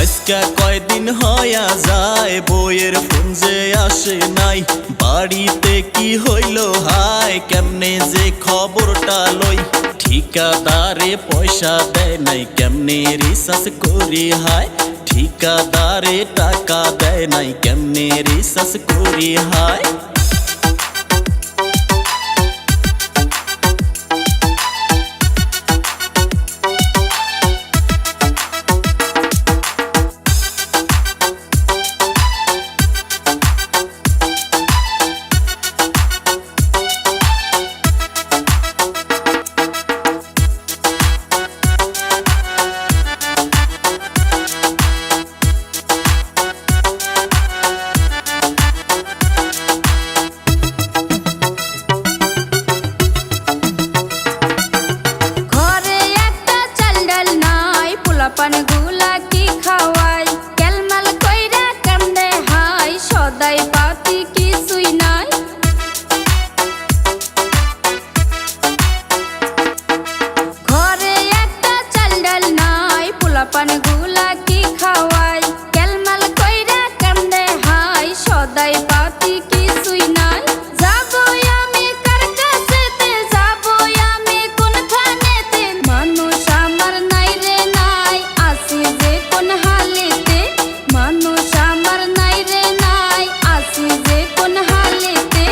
আজকা কয়দিন হয়া যায় বইয়ের ফোন যে আসে নাই, বাড়িতে কি হইল হাই কেমনে যে খবরটা লই, ঠিকাদারে পয়সা দেয় নাই কেমনে রিসার্চ করি হাই, ঠিকাদারে টাকা দেয় নাই কেমনে রিসার্চ করি হাই। পানগুলা কি খাওয়াই কেলমাল কইরা কান্দে হাই, সদাই পাতি কিছুই নাই। ঘরে একটা চাল ডাল নাই, পোলা পানগুলা কি খাওয়াই কেলমাল কইরা কান্দে হাই, সদাই পাতি কিছুই নাই। যাবো আমি কার কাছেতে, যাবো আমি কোনখানেতে, মানুষ আমার নাই রে নাই, আসি যে কোন হালেতে, মানুষ আমার নাই রে নাই, আসি যে কোন হালেতে।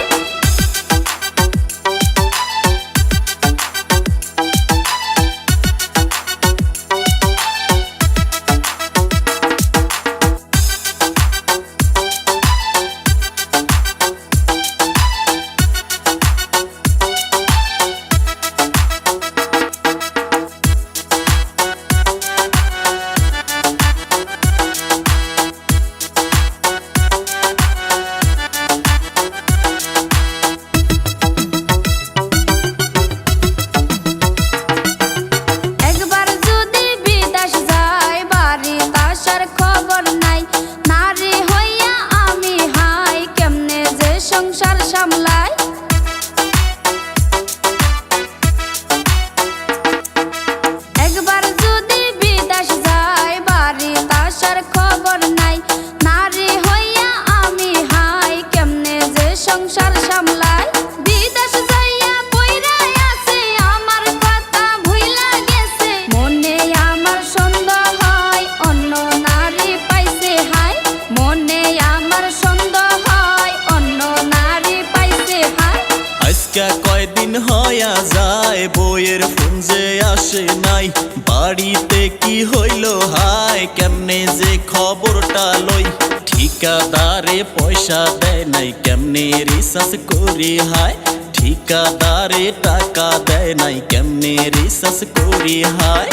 খবর নাই নারী হইয়া আমি হাই কেমনে যে সংসার সামলাই। একবার যদি বিদেশ যায় বাড়ি তাসার খবর নাই, নারী হইয়া আমি হাই কেমনে যে সংসার সামলাই। বিদেশ যাইয়া বইরাই আছে আমার কথা ভুইলা গেছে, মনে আমার সন্দেহ হয় অন্য নারী পাইছে হাই, মনে আমার সন্দেহ হয় অন্য নারী পাইছে হাই। আজকা কয়দিন হয়া যায় বইয়ের ফোন যে আসে নাই, বাড়িতে কি হইল হাই কেমনে যে খবরটা লই, ঠিকাদারে পয়সা দেয় নাই কেমনে রিসার্চ করি হাই, ঠিকাদারে টাকা দেয় নাই কেমনে রিসার্চ করি হাই।